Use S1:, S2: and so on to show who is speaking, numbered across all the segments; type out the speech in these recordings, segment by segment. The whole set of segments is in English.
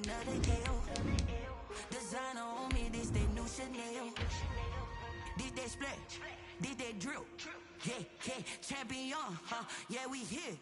S1: another deal. Designer on me, this they new Chanel. This they splash, this they drill. Yeah, yeah, champion, huh? Yeah, we here.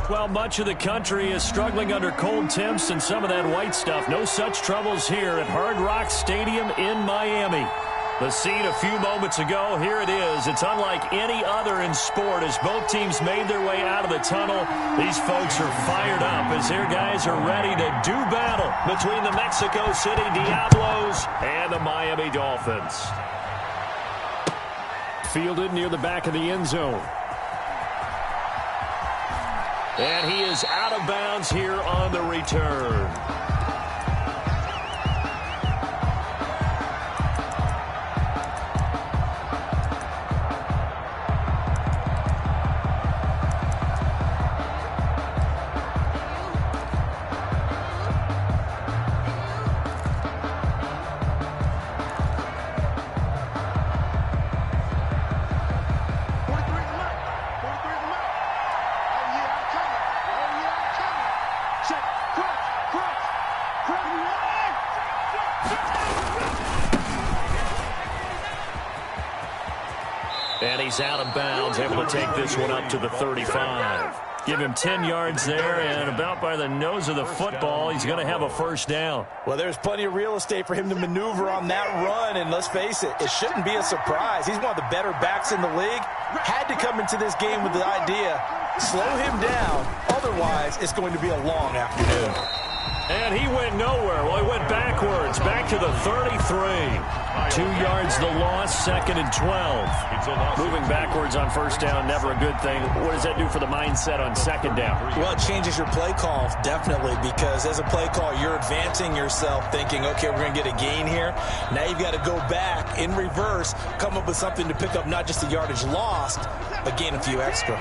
S2: Well, much of the country is struggling under cold temps and some of that white stuff. No such troubles here at Hard Rock Stadium in Miami. The scene a few moments ago, here it is. It's unlike any other in sport as both teams made their way out of the tunnel. These folks are fired up as their guys are ready to do battle between the Mexico City Diablos and the Miami Dolphins. Fielded near the back of the end zone. And he is out of bounds here on the return. And he's out of bounds, able to take this one up to the 35. Give him 10 yards there, and about by the nose of the football, he's going to have a first down.
S3: Well, there's plenty of real estate for him to maneuver on that run, and let's face it, it shouldn't be a surprise. He's one of the better backs in the league. Had to come into this game with the idea, slow him down, otherwise it's going to be a long afternoon.
S2: And he went nowhere. Well, he went backwards, back to the 33. 2 yards the loss, 2nd and 12. Moving backwards on first down, never a good thing. What does that do for the mindset on second down?
S3: Well, it changes your play call, definitely, because as a play call, you're advancing yourself thinking, okay, we're going to get a gain here. Now you've got to go back in reverse, come up with something to pick up not just the yardage lost, but gain a few extra.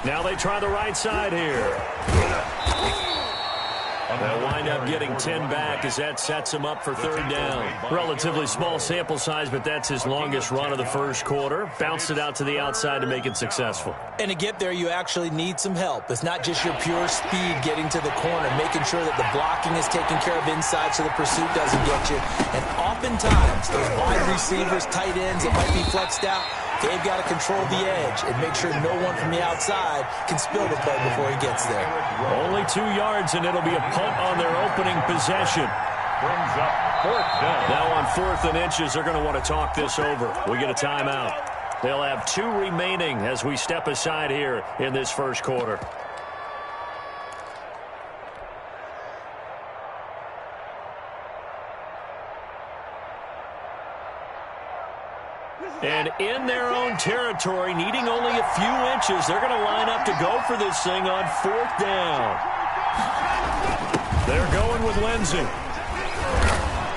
S2: Now they try the right side here. They'll wind up getting 10 back as that sets him up for third down. Relatively small sample size, but that's his longest run of the first quarter. Bounced it out to the outside to make it successful.
S3: And to get there, you actually need some help. It's not just your pure speed getting to the corner, making sure that the blocking is taken care of inside so the pursuit doesn't get you. And oftentimes, those wide receivers, tight ends that might be flexed out, they've got to control the edge and make sure no one from the outside can spill the play before he gets there.
S2: Only 2 yards, and it'll be a punt on their opening possession.
S4: Brings up fourth down.
S2: Now on 4th and inches, they're going to want to talk this over. We get a timeout. They'll have 2 remaining as we step aside here in this first quarter. And in their own territory, needing only a few inches, they're going to line up to go for this thing on 4th down. They're going with Lindsey.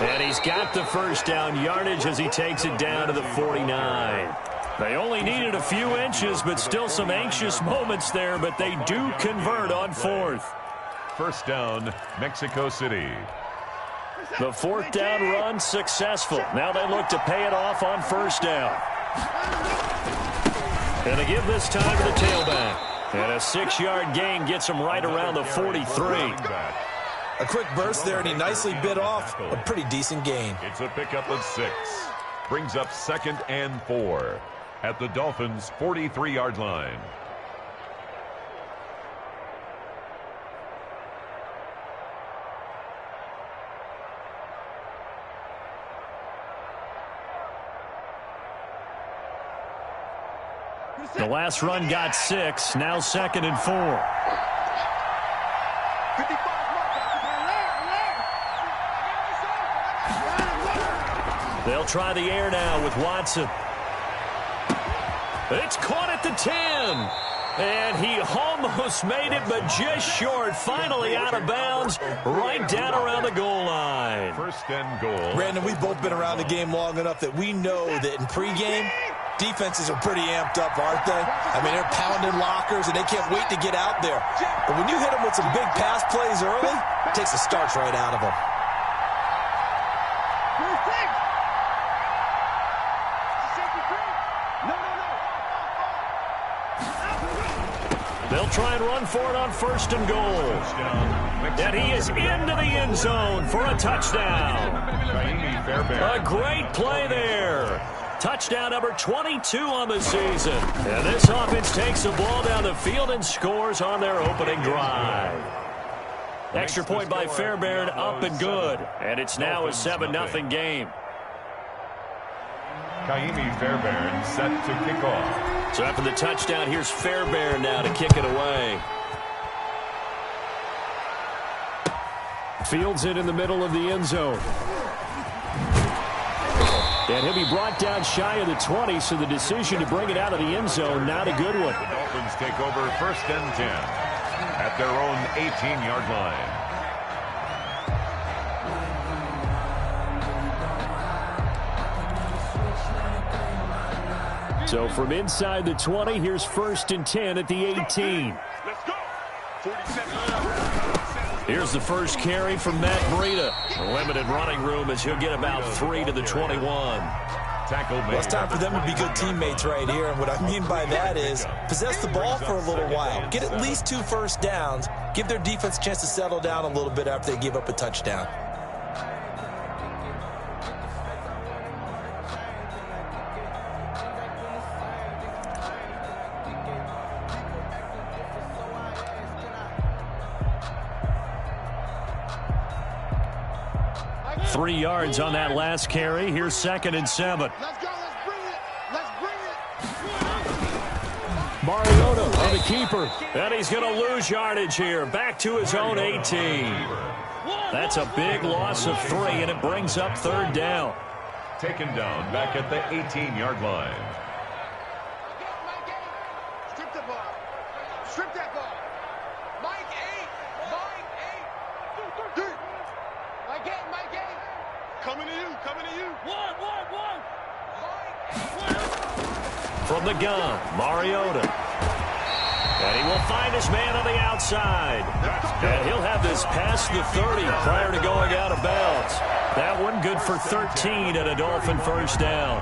S2: And he's got the first down yardage as he takes it down to the 49. They only needed a few inches, but still some anxious moments there, but they do convert on 4th.
S4: First down, Mexico City.
S2: The 4th down run successful. Now they look to pay it off on first down. And they give this time to the tailback. And a 6-yard gain gets him right around the 43.
S3: A quick burst there, and he nicely bit off a pretty decent gain.
S4: It's a pickup of 6. Brings up 2nd and 4 at the Dolphins' 43-yard line.
S2: The last run got 6, now 2nd and 4. They'll try the air now with Watson. It's caught at the 10. And he almost made it, but just short. Finally out of bounds, right down around the goal line.
S4: First and goal.
S3: Brandon, we've both been around the game long enough that we know that in pregame, defenses are pretty amped up, aren't they? I mean, they're pounding lockers, and they can't wait to get out there. But when you hit them with some big pass plays early, it takes the starch right out of them.
S2: They'll try and run for it on first and goal. And he is into the end zone for a touchdown. A great play there. Touchdown number 22 on the season. And this offense takes the ball down the field and scores on their opening drive. Extra point by Fairbairn, up and good. And it's now a 7-0 game.
S4: Kaimi Fairbairn set to kick off.
S2: So after the touchdown, here's Fairbairn now to kick it away. Fields it in the middle of the end zone. And he'll be brought down shy of the 20, so the decision to bring it out of the end zone, not a good one.
S4: The Dolphins take over first and 10 at their own 18-yard line.
S2: So from inside the 20, here's first and 10 at the 18.
S5: Let's go. 47.
S2: Here's the first carry from Matt Breida. Limited running room as he'll get about 3 to the 21.
S3: Well, it's time for them to be good teammates right here. And what I mean by that is possess the ball for a little while. Get at least 2 first downs. Give their defense a chance to settle down a little bit after they give up a touchdown.
S2: Three yards on that last carry. Here's second and 7.
S5: Let's go. Let's bring it. Let's bring it.
S2: Mariota on the keeper. And he's going to lose yardage here. Back to his own 18. That's a big loss of 3, and it brings up third down.
S4: Taken down back at the 18-yard line.
S5: Strip the ball. Strip that ball. Mike 8. Mike 8. Mike 8. Mike 8. Coming to you. Coming to you. One.
S2: From the gun, Mariota. And he will find his man on the outside. And he'll have this past the 30 prior to going out of bounds. That one good for 13 and a Dolphin first down.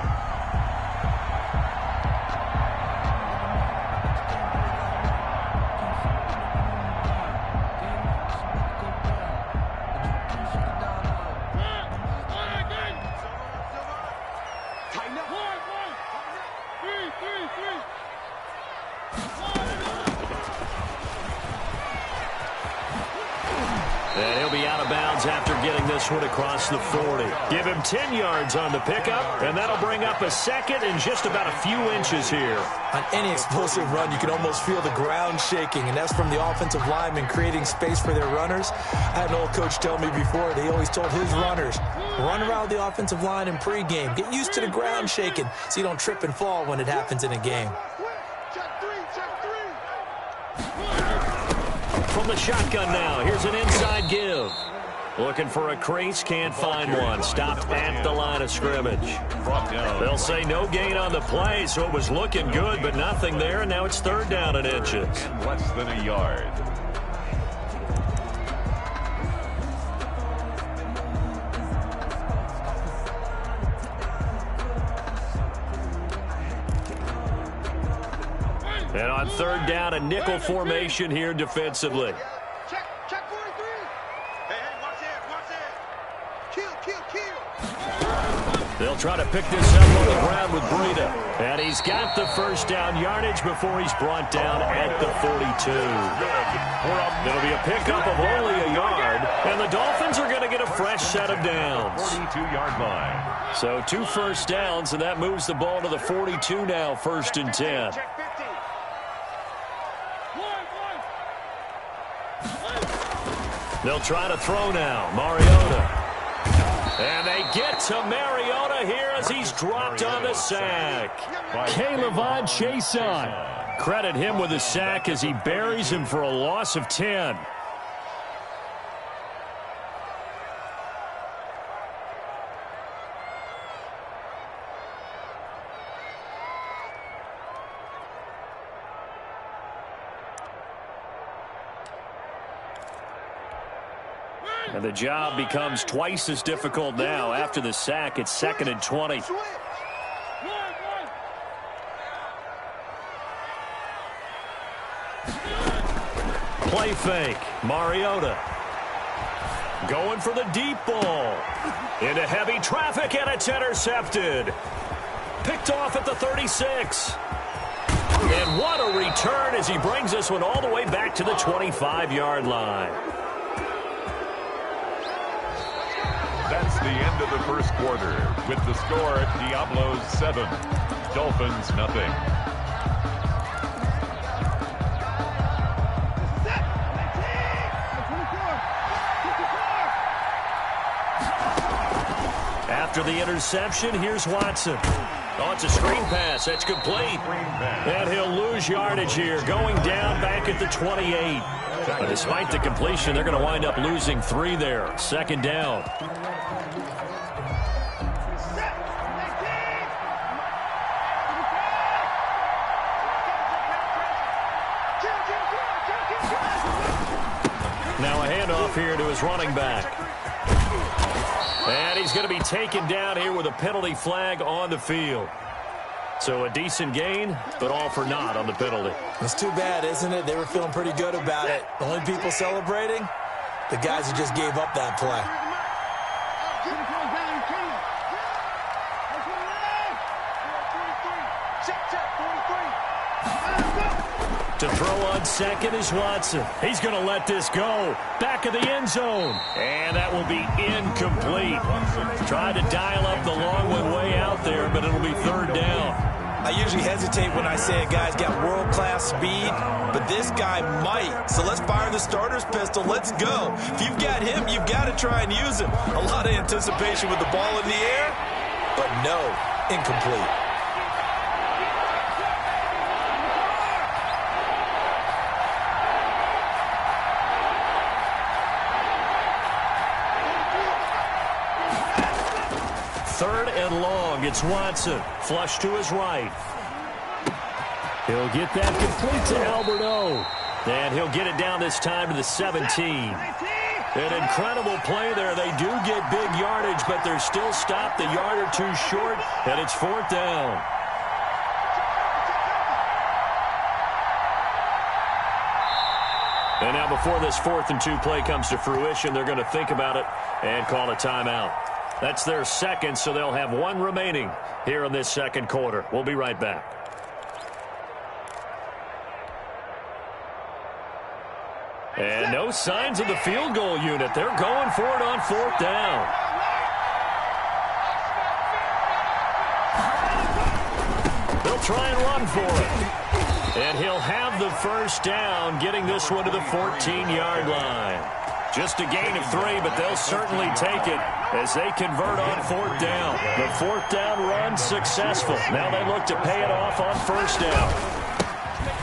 S2: And he'll be out of bounds after getting this one across the 40. Give him 10 yards on the pickup, and that'll bring up a second and just about a few inches here.
S3: On any explosive run, you can almost feel the ground shaking, and that's from the offensive linemen creating space for their runners. I had an old coach tell me before that he always told his runners, run around the offensive line in pregame. Get used to the ground shaking so you don't trip and fall when it happens in a game.
S2: From the shotgun now, here's an inside give. Looking for a crease, can't find one. Stopped at the line of scrimmage. They'll say no gain on the play, so it was looking good, but nothing there, and now it's third down and inches.
S4: Less than a yard.
S2: And on third down, a nickel formation here defensively.
S5: Check 43. Hey, watch it. Kill.
S2: They'll try to pick this up on the ground with Breida. And he's got the first down yardage before he's brought down at the 42. It'll be a pickup of only a yard, and the Dolphins are going to get a fresh set of downs.
S4: 42-yard line.
S2: So 2 first downs, and that moves the ball to the 42 now, first and 10.
S5: Check 50.
S2: They'll try to throw now. Mariota. And they get to Mariota Mariota here as he's dropped on the sack.
S6: K'Lavon Chaisson.
S2: Credit him with a sack as he buries him for a loss of 10. And the job becomes twice as difficult now. After the sack, it's 2nd and 20. Play fake. Mariota. Going for the deep ball. Into heavy traffic, and it's intercepted. Picked off at the 36. And what a return as he brings this one all the way back to the 25-yard line.
S4: That's the end of the first quarter. With the score, Diablos 7, Dolphins nothing.
S2: After the interception, here's Watson. Oh, it's a screen pass. That's complete. And he'll lose yardage here, going down back at the 28. But despite the completion, they're going to wind up losing 3 there. 2nd down. Now a handoff here to his running back. And he's going to be taken down here with a penalty flag on the field. So a decent gain, but all for naught on the penalty.
S3: It's too bad, isn't it? They were feeling pretty good about it. The only people celebrating, the guys who just gave up that play.
S2: To throw on second is Watson. He's going to let this go. Back of the end zone. And that will be incomplete. Tried to dial up the long one way out there, but it'll be 3rd down.
S3: I usually hesitate when I say a guy's got world-class speed, but this guy might. So let's fire the starter's pistol. Let's go. If you've got him, you've got to try and use him. A lot of anticipation with the ball in the air, but no, incomplete.
S2: Third and long. It's Watson. Flush to his right. He'll get that complete to Albert O. And he'll get it down this time to the 17. An incredible play there. They do get big yardage, but they're still stopped a yard or two short, and it's 4th down. And now before this 4th and 2 play comes to fruition, they're going to think about it and call a timeout. That's their second, so they'll have 1 remaining here in this 2nd quarter. We'll be right back. And no signs of the field goal unit. They're going for it on 4th down. They'll try and run for it. And he'll have the 1st down, getting this one to the 14-yard line. Just a gain of 3, but they'll certainly take it as they convert on 4th down. The 4th down run successful. Now they look to pay it off on 1st down.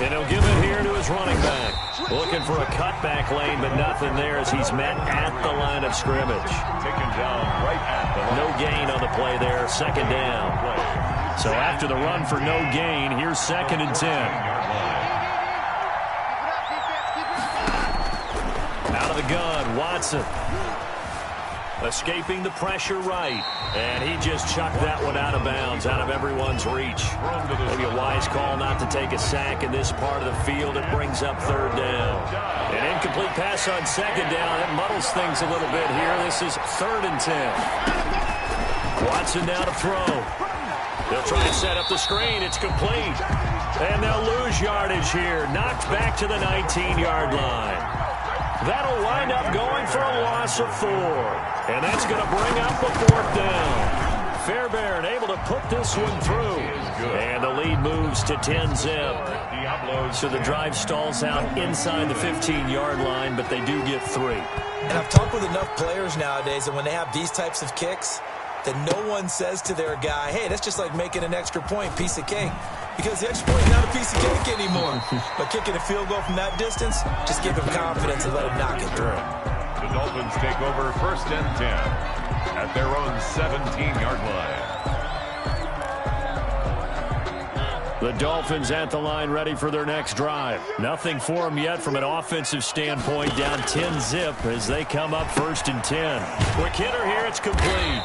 S2: And he'll give it here to his running back. Looking for a cutback lane, but nothing there as he's met at the line of scrimmage.
S4: Taken down right at the line.
S2: No gain on the play there, 2nd down. So after the run for no gain, here's 2nd and 10. Out of the gun, Watson. Escaping the pressure right. And he just chucked that one out of bounds, out of everyone's reach. Maybe a wise call not to take a sack in this part of the field. It brings up 3rd down. An incomplete pass on 2nd down. It muddles things a little bit here. This is 3rd and 10. Watson now to throw. They'll try and set up the screen. It's complete. And they'll lose yardage here. Knocked back to the 19-yard line. That'll wind up going for a loss of 4. And that's going to bring up the 4th down. Fairbairn able to put this one through. And the lead moves to 10-zip. So the drive stalls out inside the 15-yard line, but they do get 3.
S3: And I've talked with enough players nowadays that when they have these types of kicks, that no one says to their guy, hey, that's just like making an extra point, piece of cake. Because the extra point is not a piece of cake anymore. But kicking a field goal from that distance, just give him confidence and let him knock it through.
S4: The Dolphins take over 1st and 10 at their own 17-yard line.
S2: The Dolphins at the line ready for their next drive. Nothing for them yet from an offensive standpoint, down 10-zip as they come up 1st and 10. Quick hitter here, it's complete.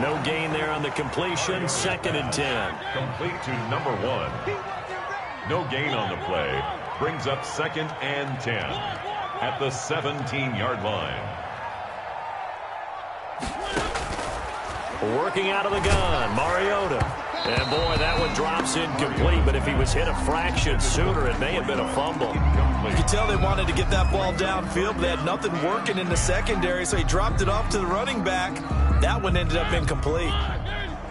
S2: No gain there on the completion, 2nd and 10.
S4: Complete to number 1. No gain on the play. Brings up 2nd and 10 at the 17-yard line.
S2: Working out of the gun, Mariota. And, boy, that one drops incomplete, but if he was hit a fraction sooner, it may have been a fumble.
S3: You could tell they wanted to get that ball downfield, but they had nothing working in the secondary, so he dropped it off to the running back. That one ended up incomplete.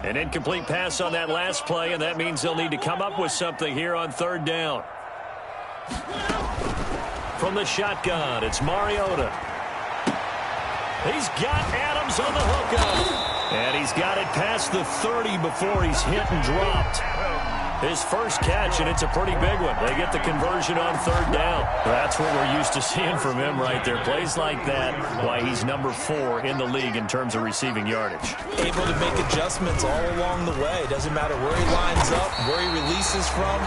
S2: An incomplete pass on that last play, and that means they'll need to come up with something here on 3rd down. From the shotgun, it's Mariota. He's got Adams on the hookup. And he's got it past the 30 before he's hit and dropped. His first catch, and it's a pretty big one. They get the conversion on 3rd down. That's what we're used to seeing from him right there. Plays like that, why he's number 4 in the league in terms of receiving yardage.
S3: Able to make adjustments all along the way. Doesn't matter where he lines up, where he releases from.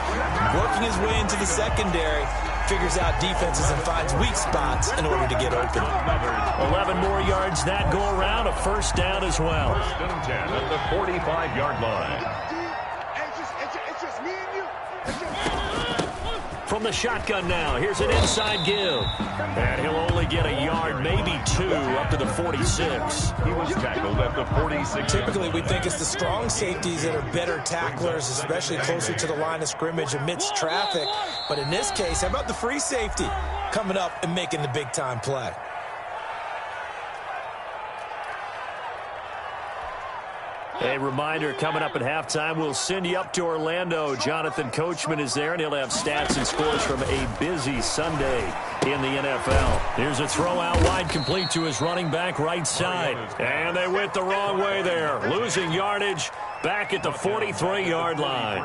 S3: Working his way into the secondary. Figures out defenses and finds weak spots in order to get open.
S2: 11 more yards that go around, a 1st down as well.
S4: 1st and 10 at the 45-yard line.
S5: It's just me and you.
S2: From the shotgun now, here's an inside give. And he'll only get a yard, maybe 2, up to the 46.
S4: He was tackled at the 46.
S3: Typically, we think it's the strong safeties that are better tacklers, especially closer to the line of scrimmage amidst traffic. But in this case, how about the free safety coming up and making the big-time play?
S2: A reminder, coming up at halftime, we'll send you up to Orlando. Jonathan Coachman is there, and he'll have stats and scores from a busy Sunday in the NFL. Here's a throw out wide, complete to his running back right side. And they went the wrong way there, losing yardage back at the 43-yard line.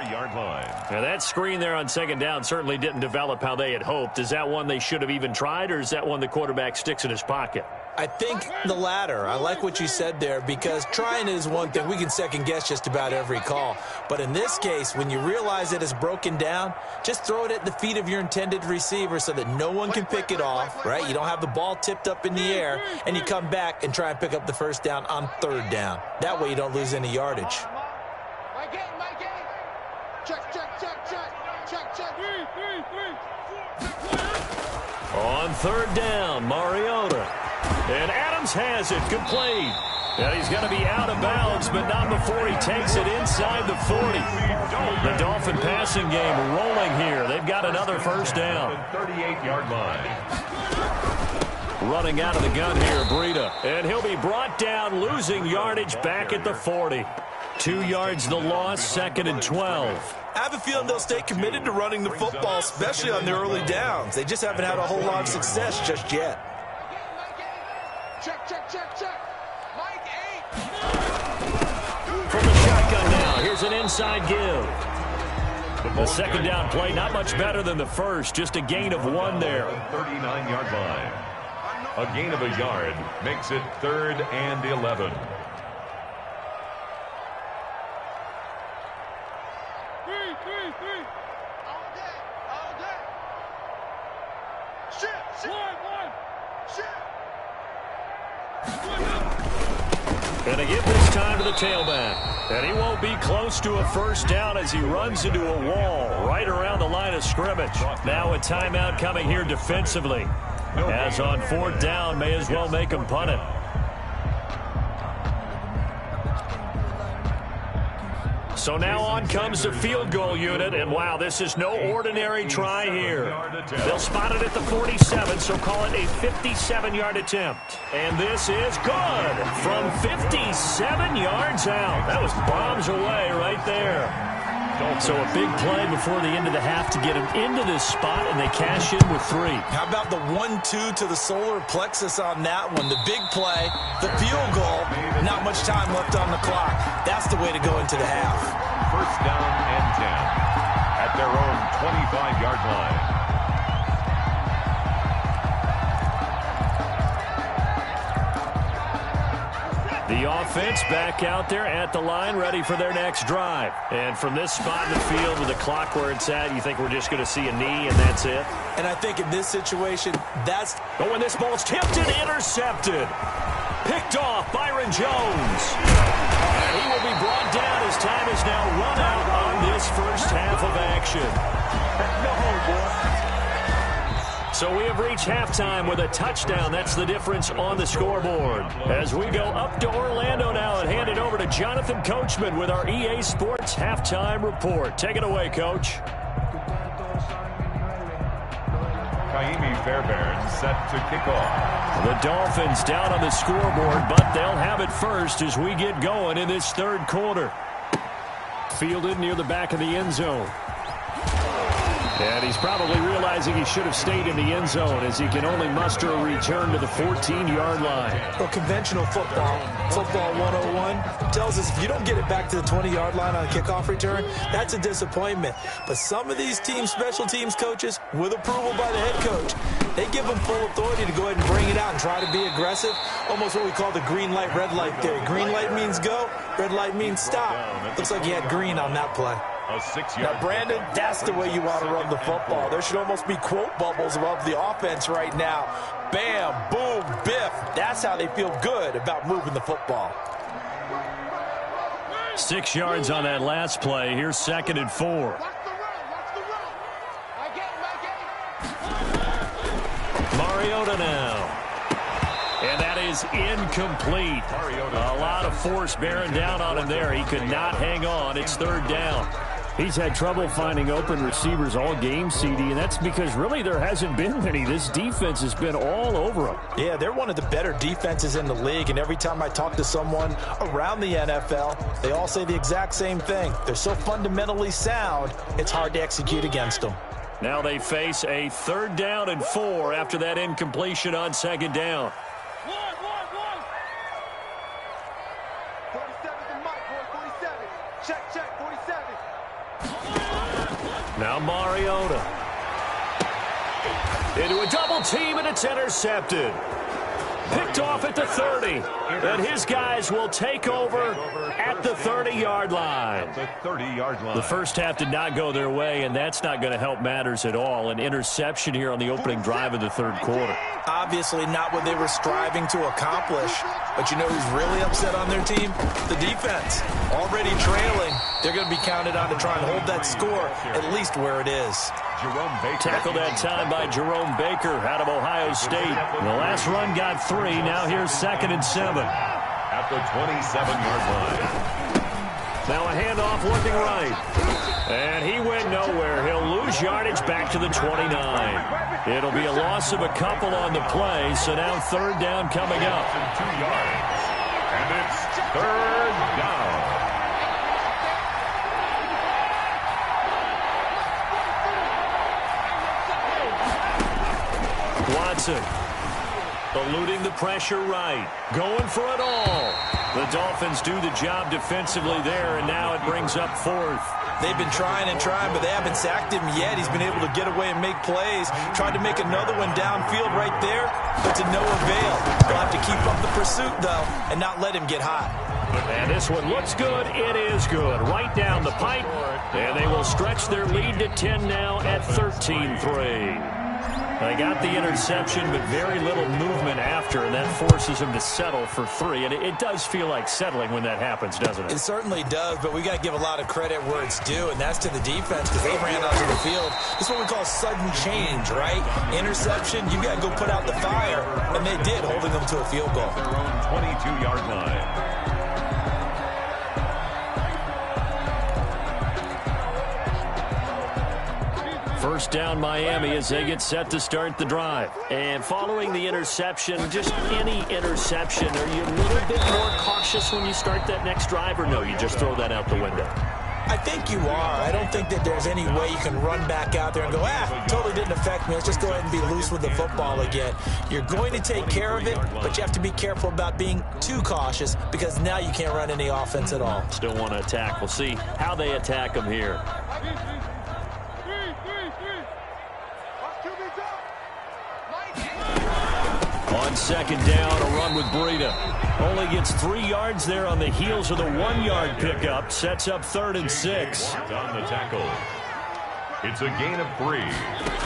S2: Now, that screen there on 2nd down certainly didn't develop how they had hoped. Is that one they should have even tried, or is that one the quarterback sticks in his pocket?
S3: I think the latter. I like what you said there, because trying is one thing. We can second-guess just about every call. But in this case, when you realize it is broken down, just throw it at the feet of your intended receiver so that no one can pick it off, right? You don't have the ball tipped up in the air, and you come back and try and pick up the 1st down on 3rd down. That way you don't lose any yardage.
S5: My game. Check.
S2: On 3rd down, Mariota. And Adams has it, complete. And he's going to be out of bounds, but not before he takes it inside the 40. The Dolphin passing game rolling here. They've got another 1st down.
S4: 38-yard line.
S2: Running out of the gun here, Breida. And he'll be brought down, losing yardage back at the 40. 2 yards the loss, 2nd and 12.
S3: I have a feeling they'll stay committed to running the football, especially on their early downs. They just haven't had a whole lot of success just yet.
S5: Check. Mike 8.
S2: From the shotgun now, here's an inside give. The 2nd down play, not much better than the first, just a gain of 1 there.
S4: 39-yard line. A gain of a yard makes it 3rd and 11.
S5: All day. Shit.
S2: And they give this time to the tailback. And he won't be close to a 1st down as he runs into a wall right around the line of scrimmage. Now a timeout coming here defensively. As on 4th down, may as well make him punt it. So now on comes the field goal unit, and wow, this is no ordinary try here. They'll spot it at the 47, so call it a 57-yard attempt. And this is good from 57 yards out. That was bombs away right there. So a big play before the end of the half to get him into this spot, and they cash in with 3.
S3: How about the 1-2 to the solar plexus on that one? The big play, the field goal, not much time left on the clock. That's the way to go into the half.
S4: First down and 10 at their own 25-yard line.
S2: The offense back out there at the line, ready for their next drive. And from this spot in the field with the clock where it's at, you think we're just going to see a knee and that's it?
S3: And I think in this situation, that's...
S2: Oh, and this ball's tipped and intercepted. Picked off Byron Jones. And he will be brought down as time is now run out on this first half of action. No, boy. So we have reached halftime with a touchdown. That's the difference on the scoreboard. As we go up to Orlando now and hand it over to Jonathan Coachman with our EA Sports Halftime Report. Take it away, Coach.
S4: Kaimi Fairbairn set to kick off.
S2: The Dolphins down on the scoreboard, but they'll have it first as we get going in this third quarter. Fielded near the back of the end zone. And he's probably realizing he should have stayed in the end zone as he can only muster a return to the 14-yard line.
S3: Well, conventional football 101, tells us if you don't get it back to the 20-yard line on a kickoff return, that's a disappointment. But some of these teams, special teams coaches, with approval by the head coach, they give them full authority to go ahead and bring it out and try to be aggressive. Almost what we call the green light, red light theory. Green light means go, red light means stop. Looks like he had green on that play.
S4: Now,
S3: Brandon, that's the way you want to run the football. There should almost be quote bubbles above the offense right now. Bam, boom, biff. That's how they feel good about moving the football.
S2: 6 yards on that last play. Here's 2nd and 4. Mariota now. And that is incomplete. A lot of force bearing down on him there. He could not hang on. It's 3rd down. He's had trouble finding open receivers all game, CD, and that's because really there hasn't been many. This defense has been all over him.
S3: Yeah, they're one of the better defenses in the league, and every time I talk to someone around the NFL, they all say the exact same thing. They're so fundamentally sound, it's hard to execute against them.
S2: Now they face a 3rd down and 4 after that incompletion on 2nd down.
S5: 47. Check, 47.
S2: Now Mariota. Into a double team, and it's intercepted. Picked off at the 30. And his guys will take over at the 30-yard line. The first half did not go their way, and that's not going to help matters at all. An interception here on the opening drive of the 3rd quarter.
S3: Obviously not what they were striving to accomplish. But you know who's really upset on their team? The defense. Already trailing. They're going to be counted on to try and hold that score at least where it is.
S2: Tackled that time by Jerome Baker out of Ohio State. The last run got 3. Now here's 2nd and 7.
S4: At the 27-yard line.
S2: Now a handoff looking right. And he went nowhere. He'll lose yardage back to the 29. It'll be a loss of a couple on the play. So now 3rd down coming up.
S4: 2 yards. And it's 3rd down.
S2: Watson eluding the pressure right. Going for it all. The Dolphins do the job defensively there, and now it brings up 4th.
S3: They've been trying and trying, but they haven't sacked him yet. He's been able to get away and make plays. Tried to make another one downfield right there, but to no avail. They'll have to keep up the pursuit, though, and not let him get hot.
S2: And this one looks good. It is good. Right down the pipe, and they will stretch their lead to 10 now at 13-3. They got the interception, but very little movement after, and that forces them to settle for 3. And it does feel like settling when that happens, doesn't it?
S3: It certainly does, but we got to give a lot of credit where it's due, and that's to the defense because they ran onto the field. This is what we call sudden change, right? Interception, you got to go put out the fire, and they did, holding them to a field goal.
S4: Their own 22-yard line.
S2: First down Miami as they get set to start the drive. And following the interception, just any interception, are you a little bit more cautious when you start that next drive, or no, you just throw that out the window?
S3: I think you are. I don't think that there's any way you can run back out there and go, totally didn't affect me. Let's just go ahead and be loose with the football again. You're going to take care of it, but you have to be careful about being too cautious because now you can't run any offense at all.
S2: Still want to attack. We'll see how they attack them here. On second down, a run with Breida. Only gets 3 yards there on the heels of the 1-yard pickup. Sets up 3rd and 6.
S4: On the tackle. It's a gain of 3.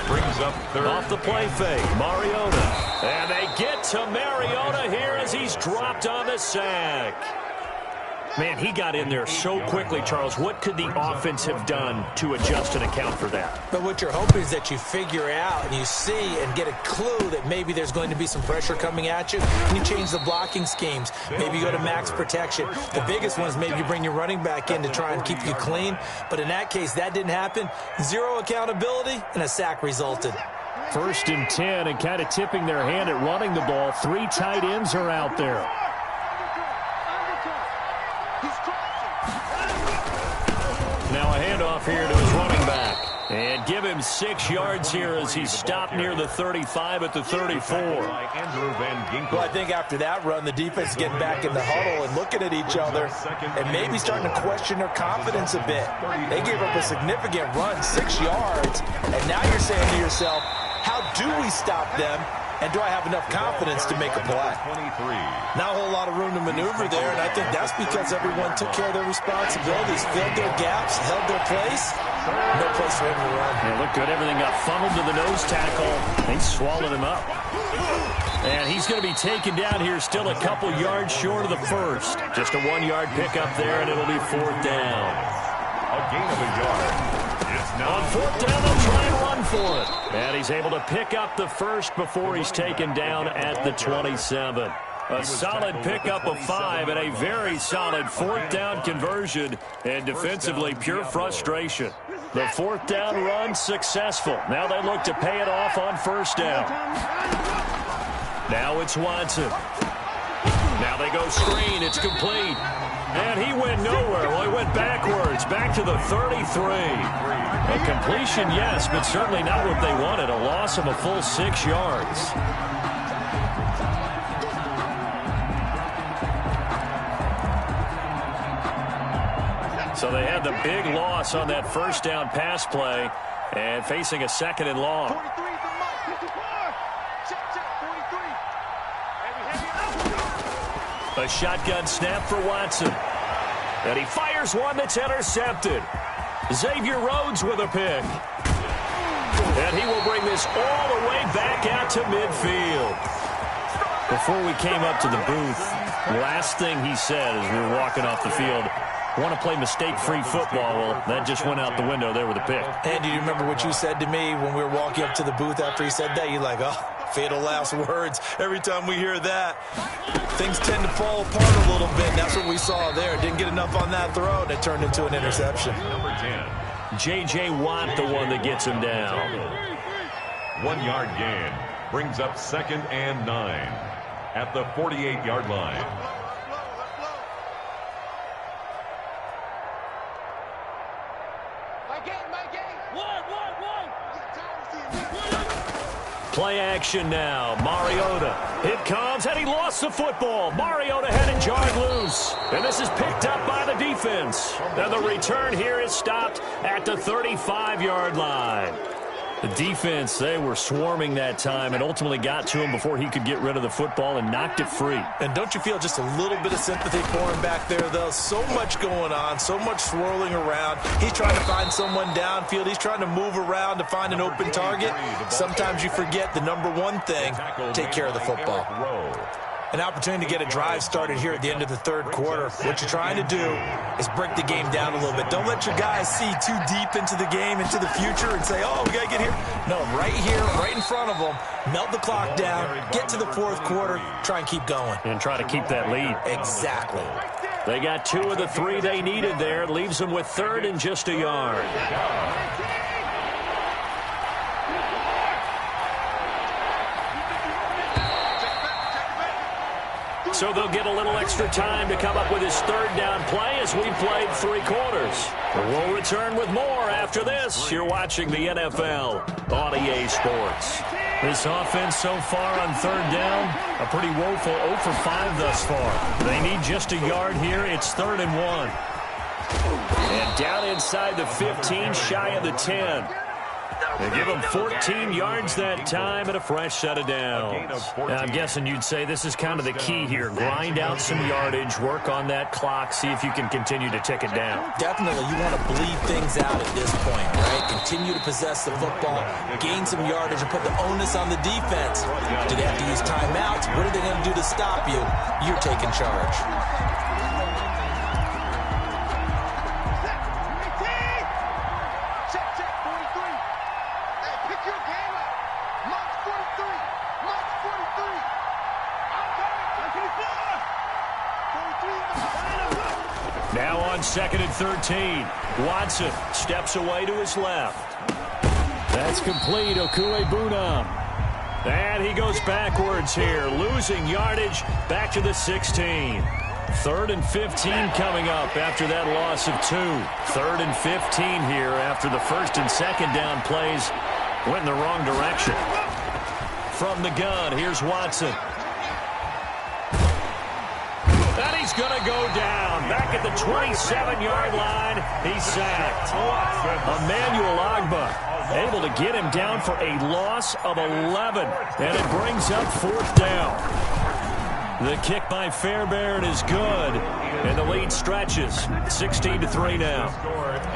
S4: Brings up 3rd.
S2: Off the play fake, Mariota. And they get to Mariota here as he's dropped on the sack. Man, he got in there so quickly, Charles. What could the offense have done to adjust and account for that?
S3: But what you're hoping is that you figure out and you see and get a clue that maybe there's going to be some pressure coming at you, and you change the blocking schemes. Maybe you go to max protection. The biggest one is maybe you bring your running back in to try and keep you clean. But in that case, that didn't happen. 0 accountability, and a sack resulted.
S2: 1st and 10, and kind of tipping their hand at running the ball. 3 tight ends are out there. Now a handoff here to his running back. And give him 6 yards here as he's stopped near the 35 at the 34.
S4: Well,
S3: I think after that run, the defense is getting back in the huddle and looking at each other and maybe starting to question their confidence a bit. They gave up a significant run, 6 yards, and now you're saying to yourself, how do we stop them? And do I have enough confidence to make a play? Not a whole lot of room to maneuver there, and I think that's because everyone took care of their responsibilities, filled their gaps, held their place. No place for him to run.
S2: Yeah, looked good. Everything got funneled to the nose tackle. They swallowed him up. And he's going to be taken down here, still a couple yards short of the 1st. Just a 1-yard pickup there, and it'll be 4th down.
S4: A gain of a yard.
S2: On 4th down, they'll try and run for it. And he's able to pick up the 1st before he's taken down at the 27. A solid pickup of 5 and a very solid 4th down conversion. And defensively, pure frustration. The 4th down run successful. Now they look to pay it off on 1st down. Now it's Watson. Now they go screen. It's complete. And he went nowhere. Well, he went backwards, back to the 33. A completion, yes, but certainly not what they wanted. A loss of a full 6 yards. So they had the big loss on that 1st down pass play and facing a 2nd and long. A shotgun snap for Watson. And he fires one that's intercepted. Xavier Rhodes with a pick. And he will bring this all the way back out to midfield. Before we came up to the booth, last thing he said as we were walking off the field, want to play mistake-free football. Well, that just went out the window there with a pick.
S3: And do you remember what you said to me when we were walking up to the booth after he said that? You're like, oh, fatal last words. Every time we hear that, things tend to fall apart a little bit. And that's what we saw there. Didn't get enough on that throw, and it turned into an interception.
S4: Number 10.
S2: J.J. Watt, the one that gets him down.
S4: 1-yard gain. Brings up 2nd and 9 at the 48-yard line.
S2: Play action now. Mariota. It comes, and he lost the football. Mariota had it jarred loose. And this is picked up by the defense. And the return here is stopped at the 35-yard line. The defense, they were swarming that time and ultimately got to him before he could get rid of the football and knocked it free.
S3: And don't you feel just a little bit of sympathy for him back there, though? So much going on, so much swirling around. He's trying to find someone downfield. He's trying to move around to find an open target. Sometimes you forget the number one thing, take care of the football. An opportunity to get a drive started here at the end of the 3rd quarter. What you're trying to do is break the game down a little bit. Don't let your guys see too deep into the game, into the future, and say, oh, we got to get here. No, right here, right in front of them, melt the clock down, get to the 4th quarter, try and keep going.
S2: And try to keep that lead.
S3: Exactly.
S2: They got 2 of the 3 they needed there. Leaves them with 3rd and just a yard. So they'll get a little extra time to come up with his third down play as we played 3 quarters. We'll return with more after this. You're watching the NFL on EA Sports. This offense so far on third down, a pretty woeful 0 for 5 thus far. They need just a yard here. It's 3rd and 1. And down inside the 15, shy of the 10. They give him 14 yards that time and a fresh set of downs. I'm guessing you'd say this is kind of the key here. Grind out some yardage, work on that clock, see if you can continue to tick it down.
S3: Definitely, you want to bleed things out at this point, right? Continue to possess the football, gain some yardage, and put the onus on the defense. Do they have to use timeouts? What are they going to do to stop you? You're taking charge.
S2: Now on 2nd and 13. Watson steps away to his left.
S6: That's complete. Okuebunam.
S2: And he goes backwards here, losing yardage back to the 16. 3rd and 15 coming up after that loss of 2. 3rd and 15 here after the 1st and 2nd down plays went in the wrong direction. From the gun, here's Watson. And he's going to go down. Back at the 27-yard line, he's sacked. Emmanuel Ogbah able to get him down for a loss of 11. And it brings up 4th down. The kick by Fairbairn is good. And the lead stretches. 16-3 now.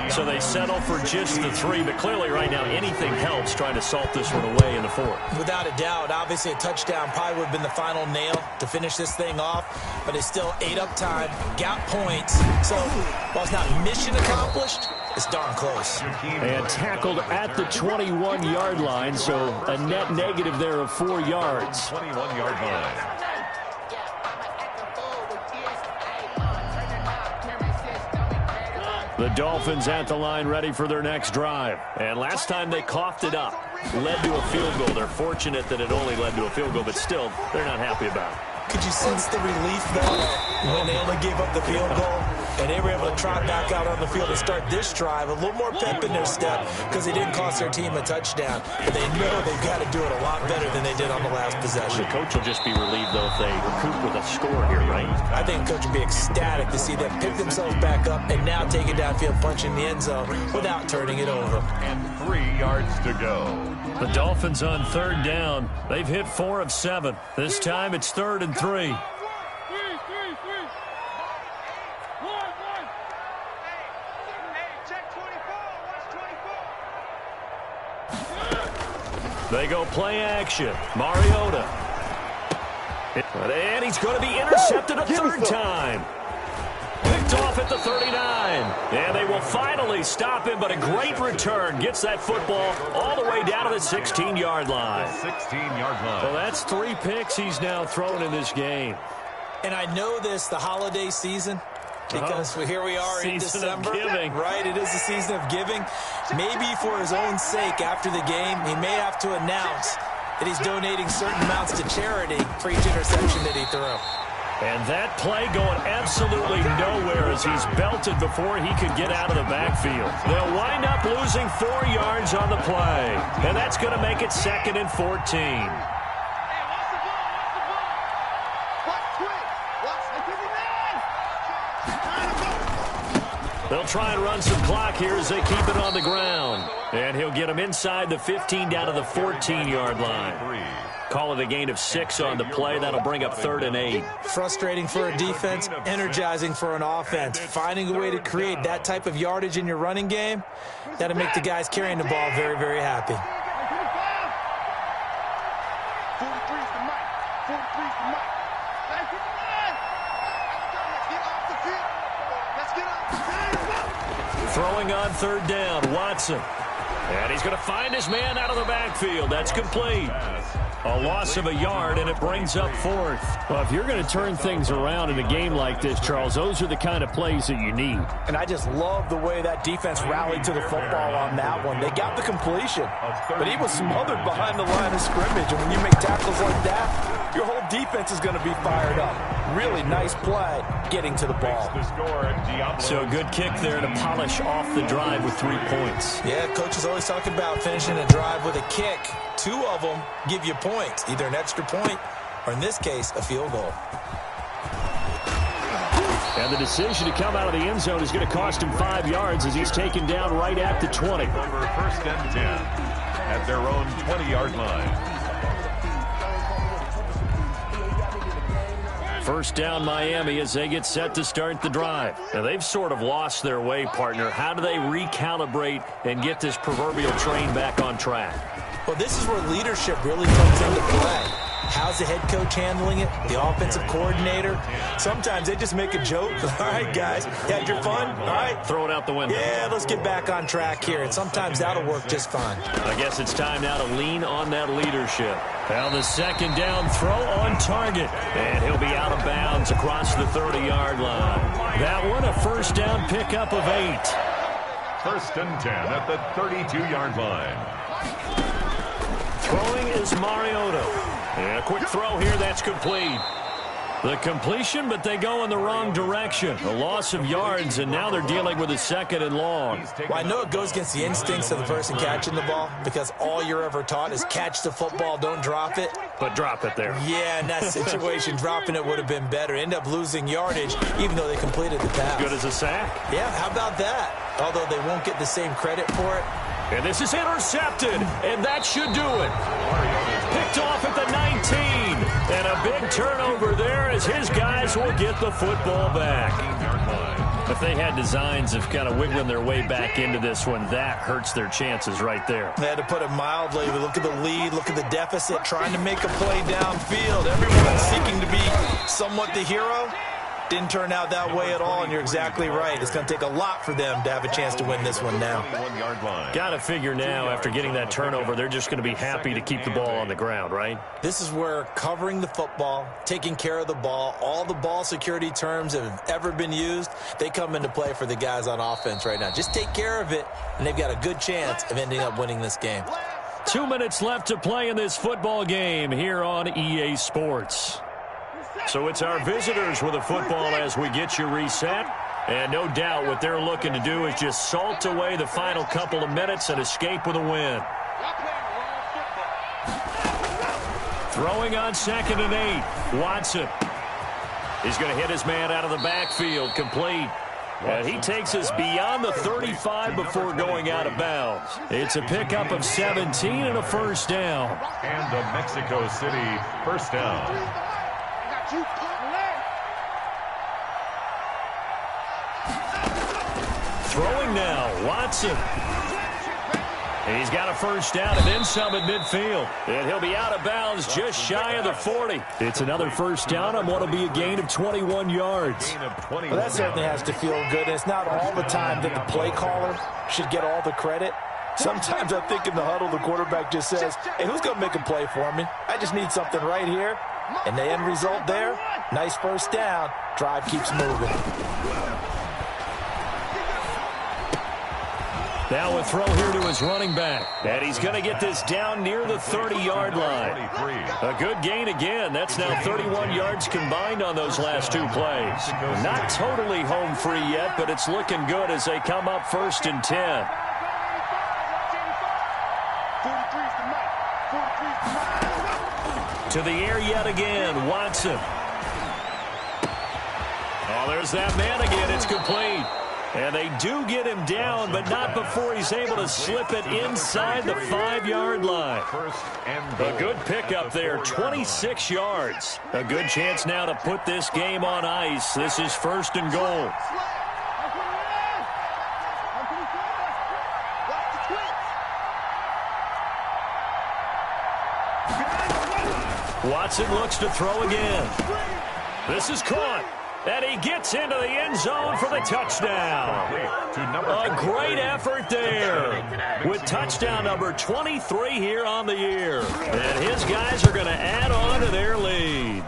S2: So they settle for just the 3. But clearly right now anything helps trying to salt this one away in the 4th.
S3: Without a doubt, obviously a touchdown probably would have been the final nail to finish this thing off. But it's still ate up time, got points. So while it's not mission accomplished, it's darn close.
S6: And tackled at the 21-yard line. So a net negative there of 4 yards.
S4: 21-yard line.
S2: The Dolphins at the line ready for their next drive. And last time they coughed it up, led to a field goal. They're fortunate that it only led to a field goal, but still, they're not happy about it.
S3: Could you sense the relief, though, when they only gave up the field goal and they were able to trot back out on the field and start this drive? A little more pep in their step because they didn't cost their team a touchdown. But they know they've got to do it a lot better than they did on the last possession.
S2: The coach will just be relieved, though, if they recoup with a score here, right?
S3: I think the coach will be ecstatic to see them pick themselves back up and now take it downfield, punch in the end zone without turning it over.
S4: And 3 yards to go.
S2: The Dolphins on 3rd down. They've hit 4 of 7. This time it's 3rd and 3. They go play action. Mariota. And he's going to be intercepted a 3rd time. Picked off at the 39. And they will finally stop him, but a great return. Gets that football all the way down to the 16-yard line.
S4: 16-yard line.
S2: Well, that's 3 picks he's now thrown in this game.
S3: And I know this, the holiday season, because here we are in December.
S2: Season of giving.
S3: Right, it is the season of giving. Maybe for his own sake after the game, he may have to announce that he's donating certain amounts to charity for each interception that he threw.
S2: And that play going absolutely nowhere as he's belted before he could get out of the backfield. They'll wind up losing 4 yards on the play. And that's going to make it 2nd and 14. They'll try and run some clock here as they keep it on the ground. And he'll get him inside the 15 down to the 14-yard line. Call it a gain of 6 on the play. That'll bring up 3rd and 8.
S3: Frustrating for a defense, energizing for an offense. Finding a way to create that type of yardage in your running game, that'll make the guys carrying the ball very, very happy.
S2: Throwing on 3rd down, Watson. And he's going to find his man out of the backfield. That's complete. A loss of a yard, and it brings up 4th.
S6: Well, if you're going to turn things around in a game like this, Charles, those are the kind of plays that you need.
S3: And I just love the way that defense rallied to the football on that one. They got the completion, but he was smothered behind the line of scrimmage. And when you make tackles like that, your whole defense is going to be fired up. Really nice play getting to the ball.
S2: So a good kick there to polish off the drive with 3 points.
S3: Yeah, coach is always talking about finishing a drive with a kick. 2 of them give you points, either an extra point or, in this case, a field goal.
S2: And the decision to come out of the end zone is going to cost him 5 yards as he's taken down right at the 20.
S4: Over 1st and 10 at their own 20-yard line.
S2: First down Miami as they get set to start the drive. Now they've sort of lost their way, partner. How do they recalibrate and get this proverbial train back on track?
S3: Well, this is where leadership really comes into play. How's the head coach handling it? The offensive coordinator? Sometimes they just make a joke. All right, guys, you had your fun? All right.
S2: Throw it out the window.
S3: Yeah, let's get back on track here. And sometimes that'll work just fine.
S2: I guess it's time now to lean on that leadership. Now the second down throw on target. And he'll be out of bounds across the 30-yard line. That one a first down pickup of 8.
S4: 1st and 10 at the 32-yard line.
S2: Throwing is Mariota. And a quick throw here, that's complete. The completion, but they go in the wrong direction. A loss of yards, and now they're dealing with a 2nd and long.
S3: Well, I know it goes against the instincts of the person catching the ball because all you're ever taught is catch the football, don't drop it.
S2: But drop it there.
S3: Yeah, in that situation, dropping it would have been better. End up losing yardage, even though they completed the pass.
S2: Good as a sack.
S3: Yeah, how about that? Although they won't get the same credit for it.
S2: And this is intercepted, and that should do it. Picked off at the 19. And a big turnover there as his guys will get the football back. If they had designs of kind of wiggling their way back into this one, that hurts their chances right there.
S3: They had to put it mildly. Look at the lead, look at the deficit, trying to make a play downfield. Everyone seeking to be somewhat the hero. Didn't turn out that way at all, and you're exactly right. It's going to take a lot for them to have a chance to win this one now.
S2: Got to figure now, after getting that turnover, they're just going to be happy to keep the ball on the ground, right?
S3: This is where covering the football, taking care of the ball, all the ball security terms that have ever been used, they come into play for the guys on offense right now. Just take care of it, and they've got a good chance of ending up winning this game.
S2: 2 minutes left to play in this football game here on EA Sports. So it's our visitors with the football as we get you reset. And no doubt what they're looking to do is just salt away the final couple of minutes and escape with a win. Throwing on 2nd and 8. Watson. He's going to hit his man out of the backfield. Complete. And he takes us beyond the 35 before going out of bounds. It's a pickup of 17 and a first down.
S4: And a Mexico City first down.
S2: Throwing now, Watson. He's got a first down and then some at midfield. And he'll be out of bounds just shy of the 40. It's another first down on what will be a gain of 21 yards.
S3: Well, that certainly has to feel good. It's not all the time that the play caller should get all the credit. Sometimes I think in the huddle, the quarterback just says, hey, who's going to make a play for me? I just need something right here. And the end result there, nice first down. Drive keeps moving.
S2: Now a throw here to his running back. And he's going to get this down near the 30-yard line. A good gain again. That's now 31 yards combined on those last 2 plays. Not totally home free yet, but it's looking good as they come up 1st and 10. To the air yet again, Watson. Oh, there's that man again. It's complete. And they do get him down, but not before he's able to slip it inside the 5-yard line. A good pickup there, 26 yards. A good chance now to put this game on ice. This is 1st and goal. Watson looks to throw again. This is caught. And he gets into the end zone for the touchdown. A great effort there with touchdown number 23 here on the year. And his guys are going to add on to their lead.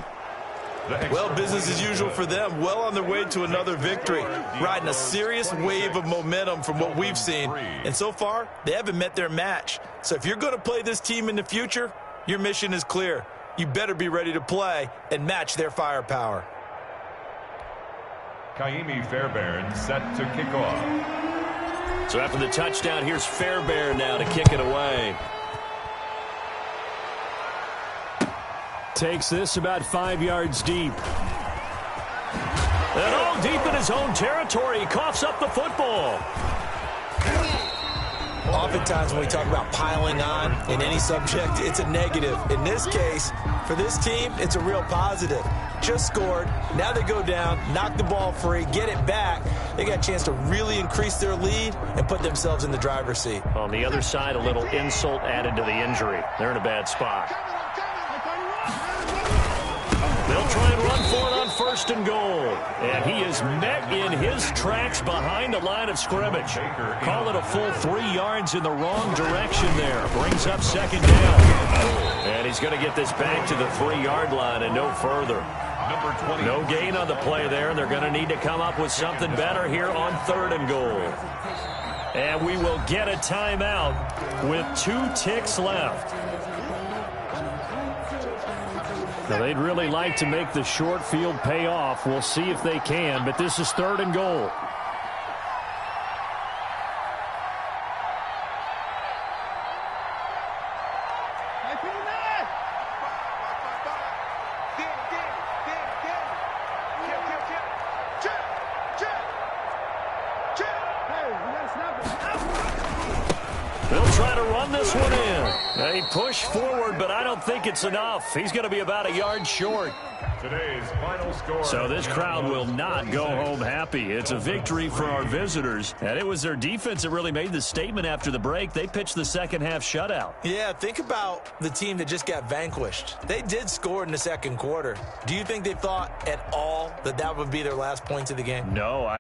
S3: Well, business as usual for them. Well on their way to another victory. Riding a serious wave of momentum from what we've seen. And so far, they haven't met their match. So if you're going to play this team in the future, your mission is clear. You better be ready to play and match their firepower.
S4: Kaimi Fairbairn set to kick off.
S2: So after the touchdown, here's Fairbairn now to kick it away.
S6: Takes this about 5 yards deep.
S2: And all deep in his own territory. He coughs up the football.
S3: Oftentimes when we talk about piling on in any subject, it's a negative. In this case, for this team, it's a real positive. Just scored. Now they go down, knock the ball free, get it back. They got a chance to really increase their lead and put themselves in the driver's seat.
S2: On the other side, a little insult added to the injury. They're in a bad spot. They'll try and run for it on 1st and goal. And he is met in his tracks behind the line of scrimmage. Call it a full 3 yards in the wrong direction there. Brings up 2nd down. And he's going to get this back to the 3-yard line and no further. No gain on the play there, and they're going to need to come up with something better here on 3rd and goal. And we will get a timeout with 2 ticks left.
S6: Now, they'd really like to make the short field pay off. We'll see if they can, but this is 3rd and goal.
S2: They'll try to run this one in. They push forward, but I don't think it's enough. He's going to be about a yard short.
S4: Today's final score.
S2: So this crowd will not go home happy. It's a victory for our visitors, and it was their defense that really made the statement after the break. They pitched the second-half shutout.
S3: Yeah, think about the team that just got vanquished. They did score in the 2nd quarter. Do you think they thought at all that that would be their last points of the game?
S2: No,